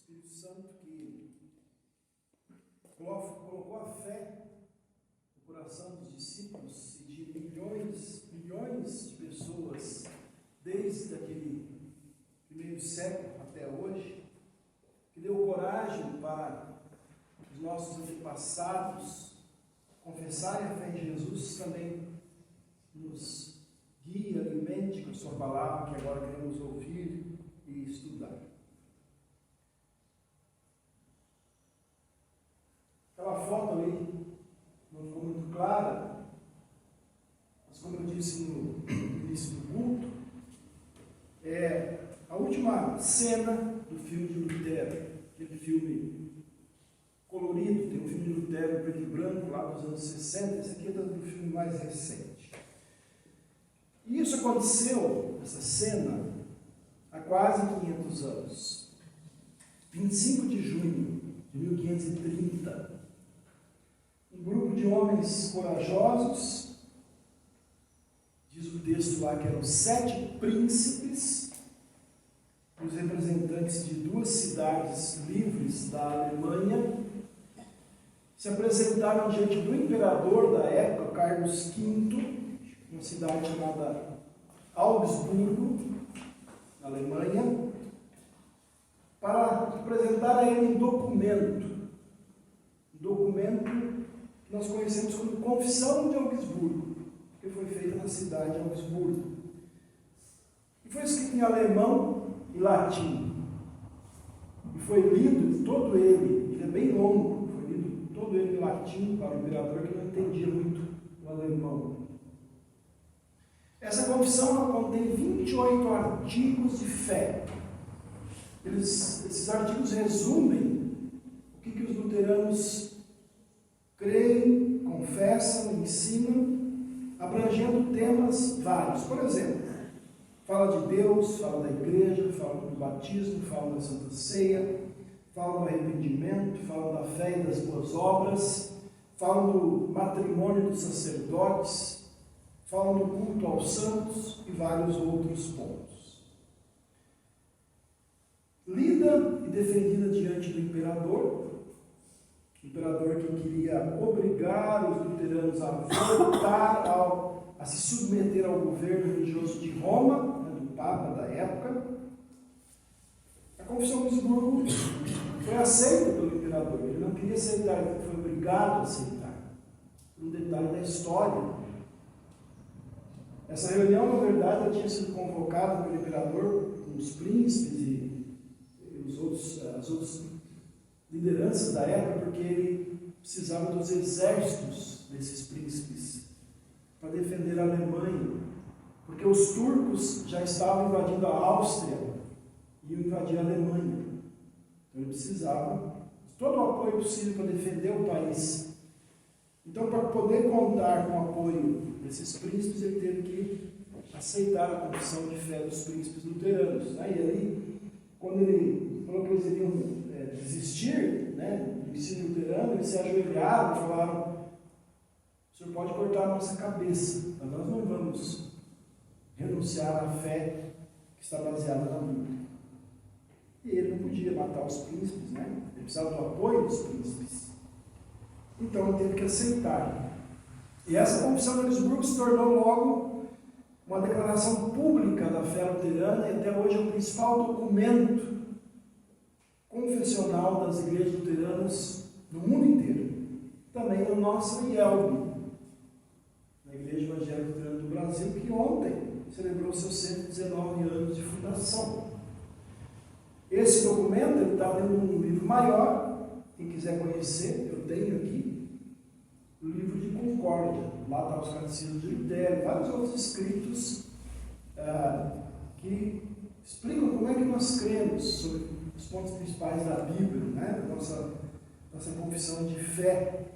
Espírito Santo que colocou a fé no coração dos discípulos e de milhões de pessoas desde aquele primeiro século até hoje, que deu coragem para os nossos antepassados confessarem a fé em Jesus, também nos guia, alimente com a sua palavra, que agora queremos ouvir e estudar. Aquela foto ali não ficou muito clara, mas como eu disse no início do culto, é a última cena do filme de Lutero, aquele filme colorido. Tem um filme de Lutero preto e branco lá dos anos 60, esse aqui é do filme mais recente. E isso aconteceu, essa cena, há quase 500 anos. 25 de junho de 1530, um grupo de homens corajosos, diz o texto lá que eram 7 príncipes, os representantes de 2 cidades livres da Alemanha, se apresentaram diante do imperador da época, Carlos V, uma cidade chamada Augsburgo, na Alemanha, para apresentar a ele um documento que nós conhecemos como Confissão de Augsburgo, que foi feita na cidade de Augsburgo. E foi escrito em alemão e latim. E foi lido todo ele é bem longo, foi lido todo ele em latim para o imperador, que não entendia muito o alemão. Essa confissão contém 28 artigos de fé. Esses artigos resumem o que os luteranos creem, confessam, ensinam, abrangendo temas vários. Por exemplo, fala de Deus, fala da igreja, fala do batismo, fala da Santa Ceia, fala do arrependimento, fala da fé e das boas obras, fala do matrimônio dos sacerdotes, fala do culto aos santos e vários outros pontos. Lida e defendida diante do imperador que queria obrigar os luteranos a voltar a se submeter ao governo religioso de Roma, do Papa da época. A Confissão de Augsburgo foi aceita pelo imperador. Ele não queria aceitar, ele foi obrigado a aceitar, por um detalhe da história. Essa reunião, na verdade, tinha sido convocada pelo imperador com os príncipes e as outras lideranças da época, porque ele precisava dos exércitos desses príncipes para defender a Alemanha, porque os turcos já estavam invadindo a Áustria e iam invadir a Alemanha. Então ele precisava de todo o apoio possível para defender o país. Então, para poder contar com o apoio desses príncipes, ele teve que aceitar a confissão de fé dos príncipes luteranos. Aí, ali, quando ele falou que eles iriam desistir, do ensino luterano, eles se ajoelharam e falaram: o senhor pode cortar a nossa cabeça, mas nós não vamos renunciar à fé que está baseada na Bíblia. E ele não podia matar os príncipes, ele precisava do apoio dos príncipes. Então ele teve que aceitar. E essa confissão de Augsburgo se tornou logo uma declaração pública da fé luterana, e até hoje é o principal documento confessional das igrejas luteranas no mundo inteiro. Também na nossa IELB, na Igreja Evangélica Luterana do Brasil, que ontem celebrou seus 119 anos de fundação. Esse documento está dentro de um livro maior. Quem quiser conhecer, eu tenho aqui o livro de Concórdia. Lá está os catecismos de Lutero, vários outros escritos que explicam como é que nós cremos sobre os pontos principais da Bíblia, da nossa confissão de fé.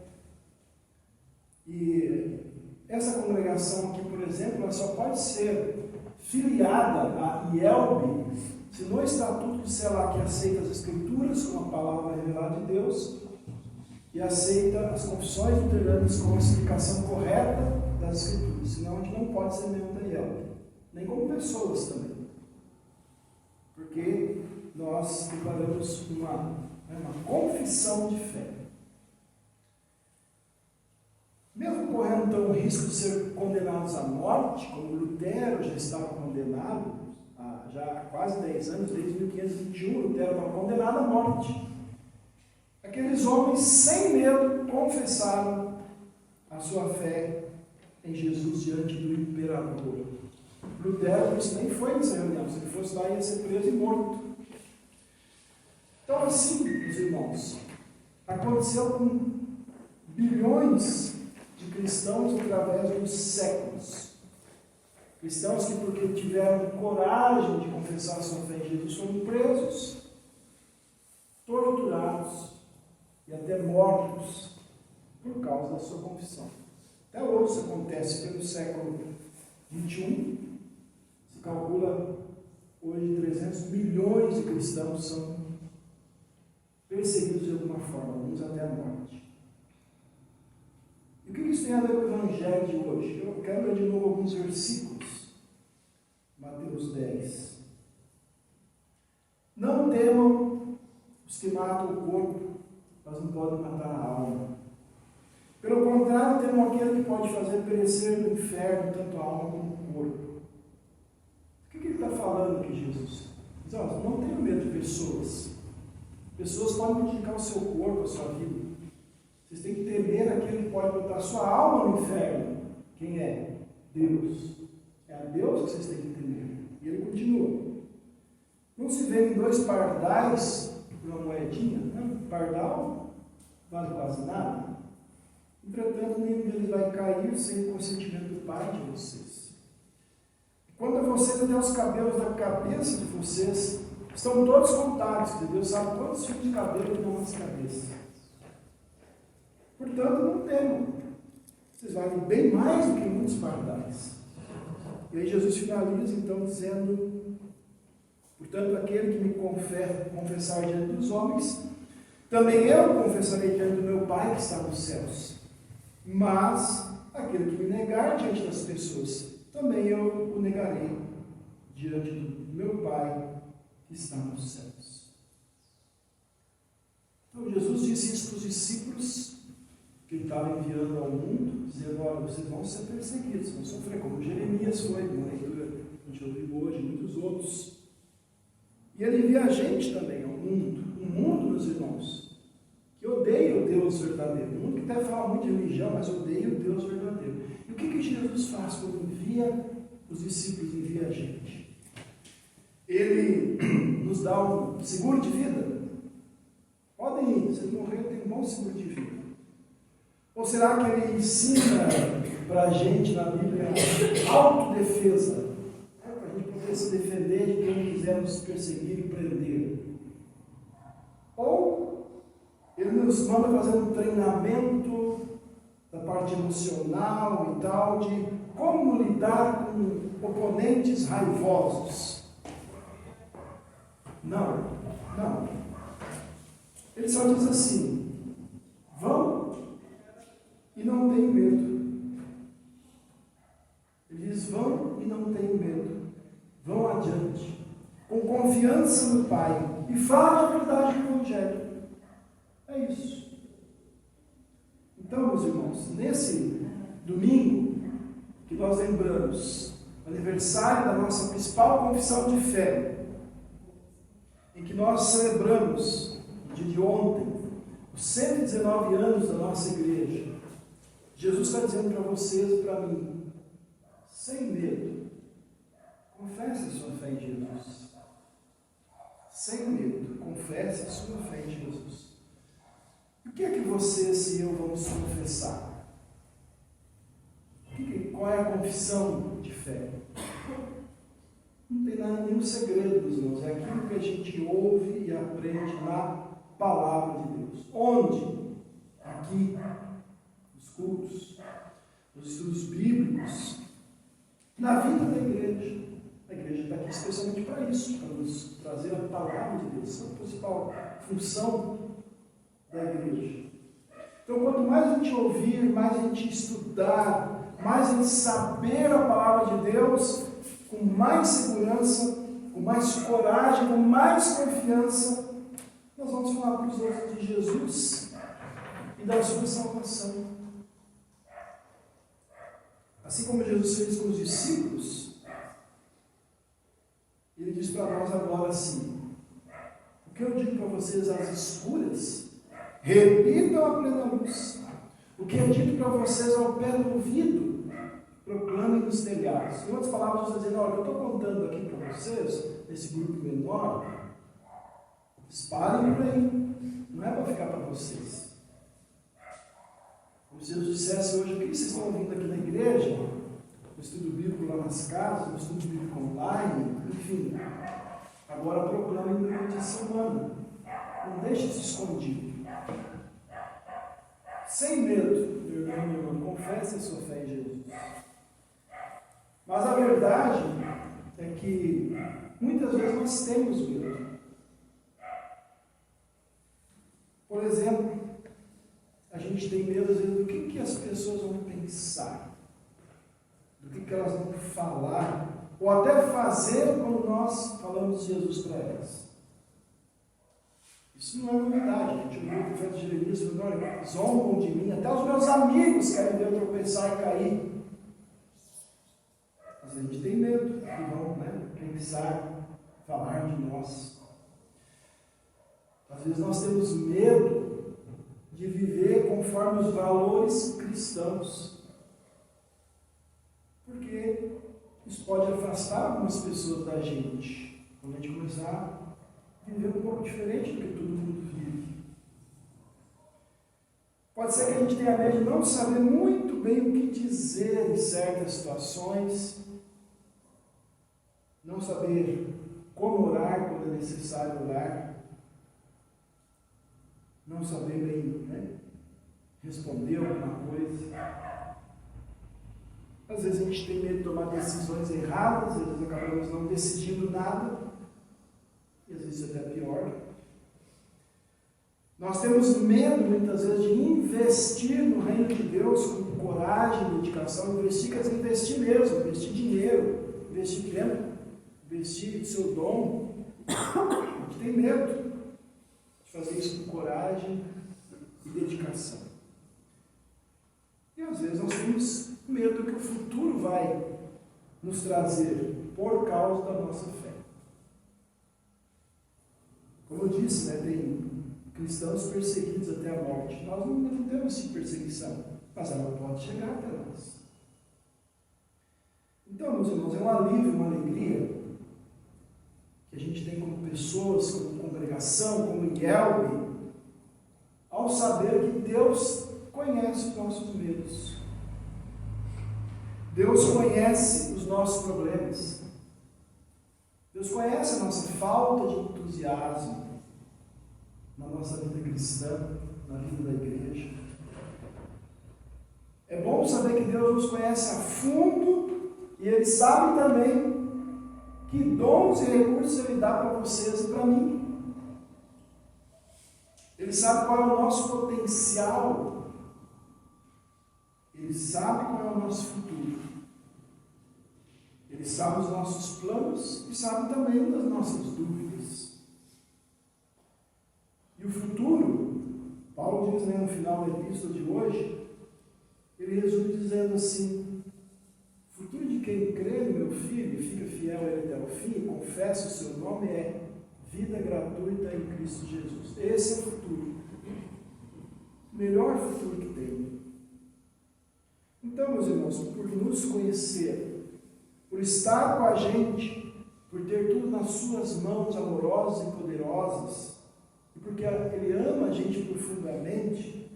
E essa congregação aqui, por exemplo, ela só pode ser filiada à IELB se no estatuto disser lá que aceita as Escrituras como a palavra revelada de Deus e aceita as confissões luteranas como a explicação correta das Escrituras. Senão a gente não pode ser membro da IELB, nem como pessoas também, porque nós nós declaramos uma confissão de fé. Mesmo correndo então o risco de ser condenados à morte, como Lutero já estava condenado, já há quase 10 anos, desde 1521, Lutero estava condenado à morte. Aqueles homens, sem medo, confessaram a sua fé em Jesus diante do imperador. Lutero nem foi nessa reunião, se ele fosse lá ia ser preso e morto. Então assim, meus irmãos, aconteceu com bilhões de cristãos através dos séculos. Cristãos que, porque tiveram coragem de confessar a sua fé em Jesus, foram presos, torturados e até mortos por causa da sua confissão. Até hoje isso acontece pelo século XXI. Se calcula hoje 300 milhões de cristãos são perseguidos de alguma forma, alguns até a morte. E o que isso tem a ver com o Evangelho de hoje? Eu quero ler de novo alguns versículos. Mateus 10. Não temam os que matam o corpo, mas não podem matar a alma. Pelo contrário, temam aquele que pode fazer perecer no inferno tanto a alma como o corpo. O que ele está falando aqui, Jesus? Diz, não tenha medo de pessoas. Pessoas podem prejudicar o seu corpo, a sua vida. Vocês têm que temer aquele que pode botar a sua alma no inferno. Quem é? Deus. É a Deus que vocês têm que temer. E ele continua. Não se vendem 2 pardais por uma moedinha? Né? Pardal vale quase nada. Entretanto, nenhum deles vai cair sem o consentimento do Pai de vocês. Quanto a vocês, até os cabelos da cabeça de vocês estão todos contados. Deus sabe quantos fios de cabelo tem na nossa cabeça. Portanto, não temam. Vocês valem bem mais do que muitos pardais. E aí Jesus finaliza então dizendo: portanto, aquele que me confessar diante dos homens, também eu confessarei diante do meu Pai que está nos céus. Mas aquele que me negar diante das pessoas, também eu o negarei diante do meu Pai que está nos céus. Então Jesus disse isso para os discípulos que ele estava enviando ao mundo, dizendo: olha, vocês vão ser perseguidos, vão sofrer, como Jeremias foi, uma leitura que a gente ouviu hoje, e muitos outros. E ele envia a gente também ao mundo, um mundo, meus irmãos, que odeia o Deus verdadeiro, um mundo que até fala muito de religião, mas odeia o Deus verdadeiro. E o que Jesus faz quando envia os discípulos, envia a gente? Ele nos dá um seguro de vida. Podem ir, vocês morreram, tem um bom seguro de vida. Ou será que ele ensina para a gente na Bíblia autodefesa? Para a gente poder se defender de quem quiser nos perseguir e prender. Ou ele nos manda fazer um treinamento da parte emocional e tal, de como lidar com oponentes raivosos. Não. Ele só diz assim: vão e não tenham medo. Ele diz: vão e não tenham medo. Vão adiante, com confiança no Pai, e falem a verdade do Evangelho. É isso. Então, meus irmãos, nesse domingo que nós lembramos o aniversário da nossa principal confissão de fé, em que nós celebramos, no dia de ontem, os 119 anos da nossa igreja, Jesus está dizendo para vocês e para mim: sem medo, confesse a sua fé em Jesus. Sem medo, confesse a sua fé em Jesus. O que é que vocês e eu vamos confessar? Qual é a confissão de fé? Não tem nada, nenhum segredo, meus irmãos. É aquilo que a gente ouve e aprende na palavra de Deus. Onde? Aqui, nos cultos, nos estudos bíblicos, na vida da igreja. A igreja está aqui especialmente para isso, para nos trazer a palavra de Deus. Essa é a principal função da igreja. Então, quanto mais a gente ouvir, mais a gente estudar, mais a gente saber a palavra de Deus, com mais segurança, com mais coragem, com mais confiança, nós vamos falar para os outros de Jesus e da sua salvação. Assim como Jesus fez com os discípulos, ele diz para nós agora assim: o que eu digo para vocês às escuras, repitam a plena luz. O que é dito para vocês ao pé do ouvido, proclamem nos telhados. Em outras palavras, você está dizendo: olha, eu estou contando aqui para vocês, nesse grupo menor, espalhem por aí, não é para ficar para vocês. Como se Jesus dissesse hoje: o que vocês estão ouvindo aqui na igreja, no estudo bíblico lá nas casas, no estudo bíblico online, enfim, agora proclamem durante a semana. Não deixe isso escondido. Sem medo, meu irmão e minha irmã, confesse a sua fé em Jesus. Mas a verdade é que muitas vezes nós temos medo. Por exemplo, a gente tem medo às vezes do que as pessoas vão pensar, do que elas vão falar, ou até fazer quando nós falamos de Jesus para elas. Isso não é novidade. A gente ouviu o profeta Jeremias falando: olha, zombam de mim, até os meus amigos querem ver eu tropeçar e cair. Mas a gente tem medo que vão pensar, falar de nós. Às vezes nós temos medo de viver conforme os valores cristãos, porque isso pode afastar algumas pessoas da gente, quando a gente começar a viver um pouco diferente do que todo mundo vive. Pode ser que a gente tenha medo de não saber muito bem o que dizer em certas situações, não saber como orar quando é necessário orar, não saber bem responder alguma coisa. Às vezes a gente tem medo de tomar decisões erradas, às vezes acabamos não decidindo nada, e às vezes até pior. Nós temos medo muitas vezes de investir no reino de Deus com coragem, dedicação. Investir quer dizer investir mesmo, investir dinheiro, investir tempo, investir seu dom. A gente tem medo de fazer isso com coragem e dedicação. E às vezes nós temos medo do que o futuro vai nos trazer por causa da nossa fé. Como eu disse, tem cristãos perseguidos até a morte. Nós não temos essa perseguição, mas ela pode chegar até nós. Então, meus irmãos, é um alívio, uma alegria que a gente tem como pessoas, como congregação, como IELB, ao saber que Deus conhece os nossos medos. Deus conhece os nossos problemas. Deus conhece a nossa falta de entusiasmo na nossa vida cristã, na vida da igreja. É bom saber que Deus nos conhece a fundo e Ele sabe também que dons e recursos Ele dá para vocês e para mim. Ele sabe qual é o nosso potencial. Ele sabe qual é o nosso futuro. Ele sabe os nossos planos e sabe também das nossas dúvidas. E o futuro, Paulo diz no final da epístola de hoje, ele resume dizendo assim: o futuro de quem crê no meu Filho e fica fiel a Ele até o fim e confessa o seu nome é vida gratuita em Cristo Jesus. Esse é o futuro. O melhor futuro que tem. Então, meus irmãos, por nos conhecer, por estar com a gente, por ter tudo nas suas mãos amorosas e poderosas, e porque Ele ama a gente profundamente,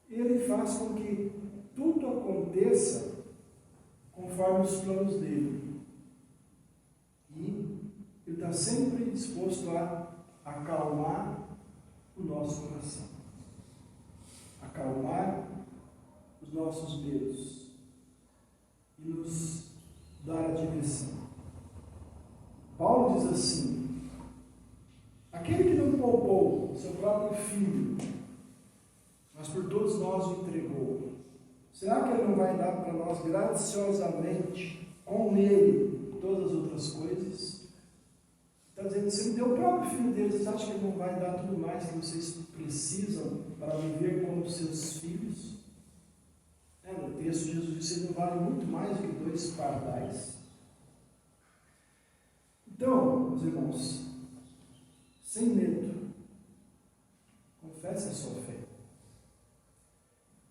Ele faz com que tudo aconteça conforme os planos dele. E Ele está sempre disposto a acalmar o nosso coração, acalmar os nossos medos e nos dar a direção. Paulo diz assim: aquele que não poupou seu próprio filho, mas por todos nós o entregou, será que Ele não vai dar para nós graciosamente com Ele todas as outras coisas? dizendo, se ele deu o próprio filho deles, vocês acham que ele não vai dar tudo mais que vocês precisam para viver como seus filhos? No texto, Jesus disse que ele não vale muito mais do que 2 pardais. Então, meus irmãos, sem medo, confesse a sua fé.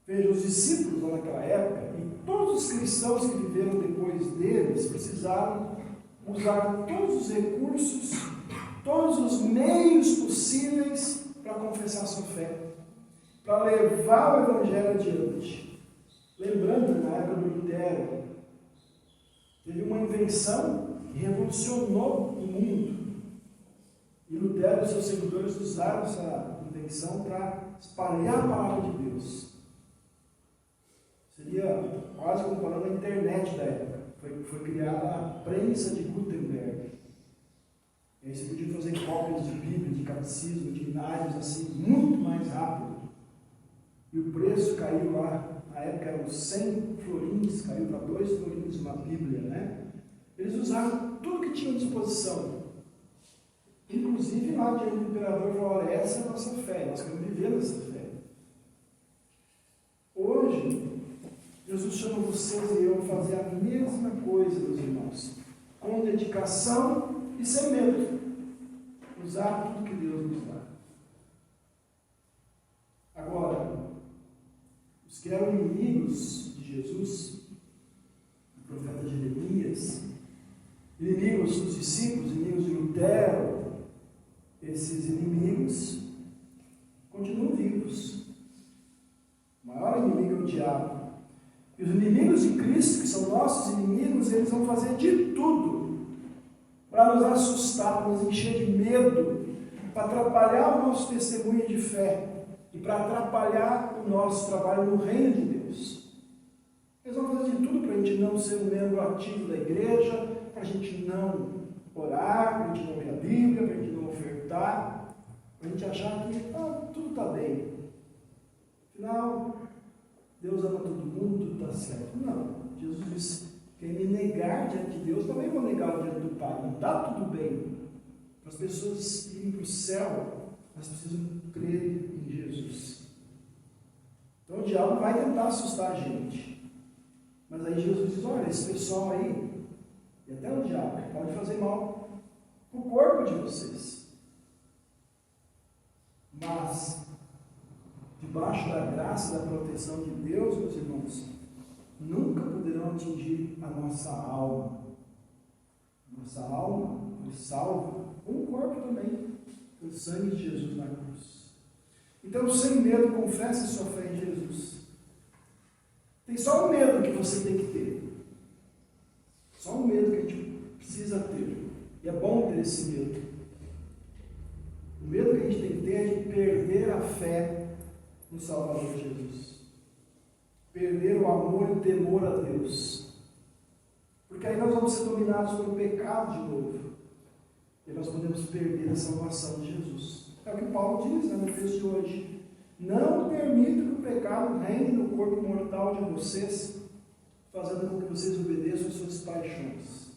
Veja, os discípulos lá naquela época, e todos os cristãos que viveram depois deles, precisaram usar todos os recursos, todos os meios possíveis para confessar a sua fé, para levar o Evangelho adiante. Lembrando que na época do Lutero, teve uma invenção que revolucionou o mundo. E Lutero e seus seguidores usaram essa invenção para espalhar a palavra de Deus. Seria quase comparando a internet da época. Foi criada a prensa de Gutenberg. E aí você podia fazer cópias de Bíblia, de catecismo, de inários, assim, muito mais rápido. E o preço caiu lá, na época eram 100 florins, caiu para 2 florins uma Bíblia, né? Eles usaram tudo que tinham à disposição. Inclusive lá diante do imperador falou, olha, essa é a nossa fé, nós queremos viver nessa fé. Hoje, Jesus chama vocês e eu a fazer a mesma coisa, meus irmãos, com dedicação e sem medo. Usar tudo que Deus nos dá. Agora, os que eram inimigos de Jesus, o profeta Jeremias, inimigos dos discípulos, inimigos de Lutero, esses inimigos continuam vivos. O maior inimigo é o diabo. E os inimigos de Cristo, que são nossos inimigos, eles vão fazer de tudo para nos assustar, para nos encher de medo, para atrapalhar o nosso testemunho de fé e para atrapalhar o nosso trabalho no reino de Deus. Eles vão fazer de tudo para a gente não ser um membro ativo da igreja, para a gente não orar, para a gente não ler a Bíblia, para a gente não ofertar, para a gente achar que tudo está bem. Afinal, Deus ama todo mundo, tudo está certo. Não, Jesus disse, quem me negar diante de Deus, também vou negar diante do Pai. Não está tudo bem. Para as pessoas irem para o céu, elas precisam crer em Jesus. Então o diabo vai tentar assustar a gente. Mas aí Jesus diz, olha, esse pessoal aí, e até o diabo, pode fazer mal para o corpo de vocês. Mas debaixo da graça e da proteção de Deus, meus irmãos, nunca poderão atingir a nossa alma. Nossa alma foi salva com o corpo também, com o sangue de Jesus na cruz. Então, sem medo, confesse sua fé em Jesus. Tem só um medo que você tem que ter. Só um medo que a gente precisa ter. E é bom ter esse medo. O medo que a gente tem que ter é de perder a fé no Salvador Jesus. Perder o amor e o temor a Deus. Porque aí nós vamos ser dominados pelo pecado de novo. E nós podemos perder a salvação de Jesus. É o que Paulo diz, no texto de hoje. Não permita que o pecado reine no corpo mortal de vocês, fazendo com que vocês obedeçam às suas paixões.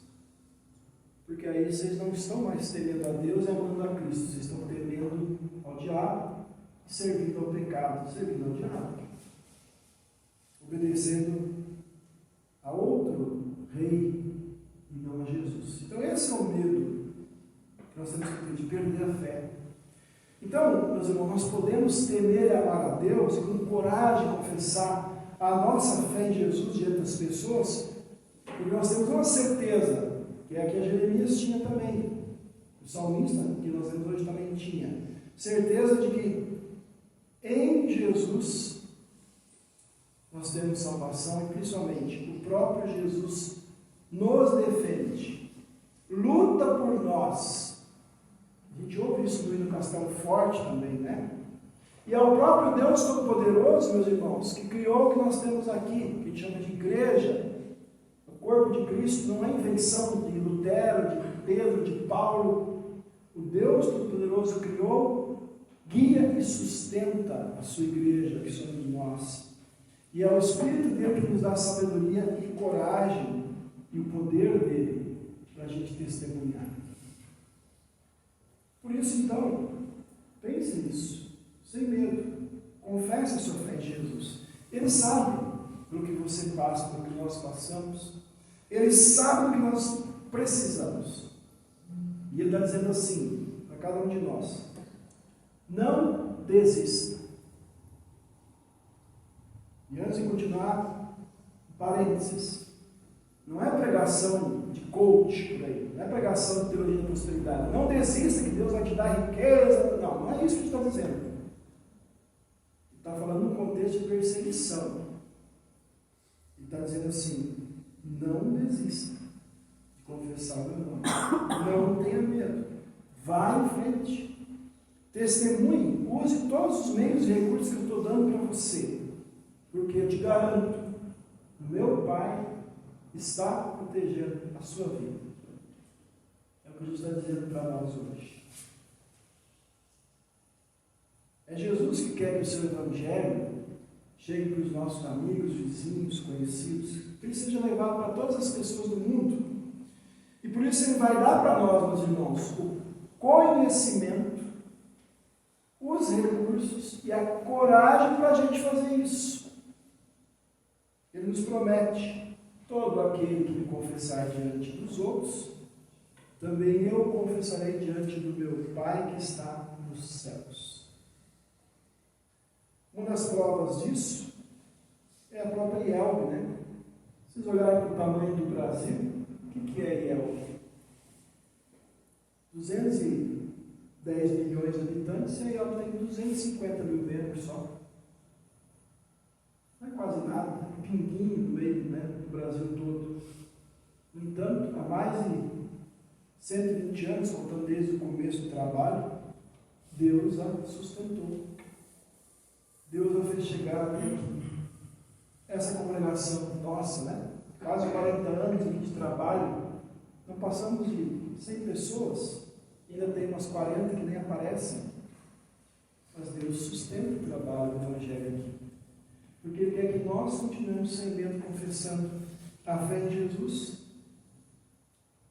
Porque aí vocês não estão mais temendo a Deus e amando a Cristo. Vocês estão temendo ao diabo, servindo ao pecado, servindo ao diabo, obedecendo a outro rei e não a Jesus. Então esse é o medo que nós temos que ter, de perder a fé. Então, meus irmãos, nós podemos temer e amar a Deus e com coragem confessar a nossa fé em Jesus diante das pessoas, porque nós temos uma certeza, que é a que a Jeremias tinha também, o salmista que nós lemos hoje também tinha, certeza de que em Jesus nós temos salvação e principalmente o próprio Jesus nos defende, luta por nós. A gente ouve isso no hino Castelo Forte também, né? E é o próprio Deus Todo-Poderoso, meus irmãos, que criou o que nós temos aqui, que a gente chama de igreja. O corpo de Cristo não é invenção de Lutero, de Pedro, de Paulo. O Deus Todo-Poderoso criou, guia e sustenta a sua igreja, que somos nós. E é o Espírito dele que nos dá sabedoria e coragem e o poder dele para a gente testemunhar. isso, então, pense nisso, sem medo. Confesse a sua fé em Jesus. Ele sabe do que você passa, do que nós passamos. Ele sabe do que nós precisamos. E Ele está dizendo assim, para cada um de nós: não desista. E antes de continuar, parênteses. Não é pregação de coach por aí, não é pregação de teologia da prosperidade. Não desista que Deus vai te dar riqueza. Não, não é isso que ele está dizendo. Ele está falando num contexto de perseguição. Ele está dizendo assim: não desista de confessar o meu nome. Não tenha medo. Vá em frente. Testemunhe. Use todos os meios e recursos que eu estou dando para você. Porque eu te garanto, o meu Pai está protegendo a sua vida. É o que Jesus está dizendo para nós hoje. É Jesus que quer que o seu evangelho chegue para os nossos amigos, vizinhos, conhecidos, que ele seja levado para todas as pessoas do mundo. E por isso ele vai dar para nós, meus irmãos, o conhecimento, os recursos e a coragem para a gente fazer isso. Ele nos promete: todo aquele que me confessar diante dos outros, também eu confessarei diante do meu Pai que está nos céus. Uma das provas disso é a própria IELB, né? Vocês olharem para o tamanho do Brasil, o que é a IELB? 210 milhões de habitantes, e a IELB tem 250 mil membros só. Não é quase nada, um pinguinho no meio, né, do Brasil todo. No entanto, há mais de 120 anos, contando desde o começo do trabalho, Deus a sustentou. Deus a fez chegar até aqui. Essa congregação nossa, né, quase 40 anos aqui de trabalho, não passamos de 100 pessoas, ainda tem umas 40 que nem aparecem, mas Deus sustenta o trabalho do Evangelho aqui. Porque Ele quer que nós continuemos sem medo, confessando a fé em Jesus.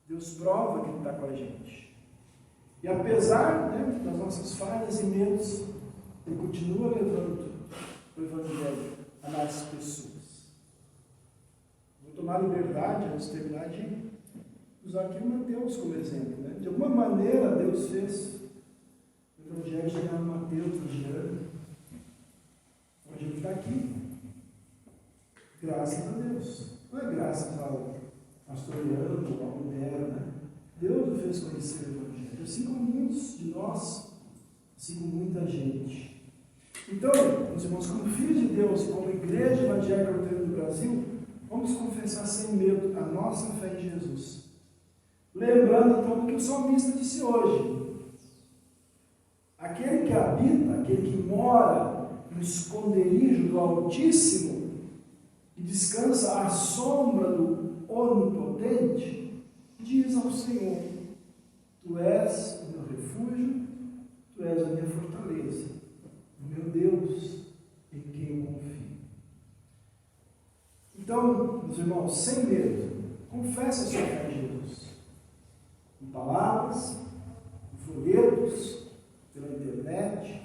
Deus prova que Ele está com a gente. E apesar, né, das nossas falhas e medos, Ele continua levando o Evangelho a mais pessoas. Vou tomar liberdade, antes de terminar, de usar aqui o Mateus como exemplo. Né? De alguma maneira, Deus fez o Evangelho chegar no Mateus, no Jean. Hoje ele está aqui. Graças a Deus. Não é graças ao pastor Leandro, ao mulher, né? Deus o fez conhecer o Evangelho. Assim como muitos de nós, assim como muita gente. Então, meus irmãos, como filhos de Deus e como igreja evangélica luterana do Brasil, vamos confessar sem medo a nossa fé em Jesus. Lembrando, então, do que o salmista disse hoje. Aquele que habita, aquele que mora no esconderijo do Altíssimo e descansa à sombra do Onipotente, diz ao Senhor: Tu és o meu refúgio, Tu és a minha fortaleza, o meu Deus em quem eu confio. Então, meus irmãos, sem medo, confesse a sua fé em Jesus. Em palavras, em folhetos, pela internet,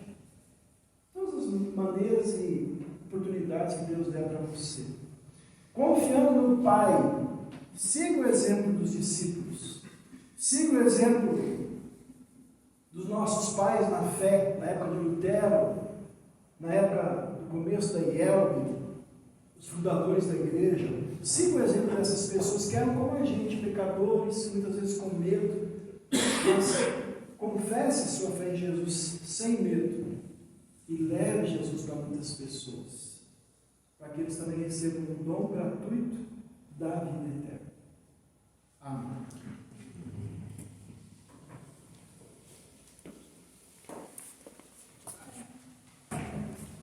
todas as maneiras e oportunidades que Deus der para você. Confiando no Pai, siga o exemplo dos discípulos, siga o exemplo dos nossos pais na fé, na época de Lutero, na época do começo da IELB, os fundadores da igreja. Siga o exemplo dessas pessoas que eram como a gente, pecadores, muitas vezes com medo, mas confesse sua fé em Jesus sem medo e leve Jesus para muitas pessoas, para que eles também recebam um dom gratuito da vida eterna.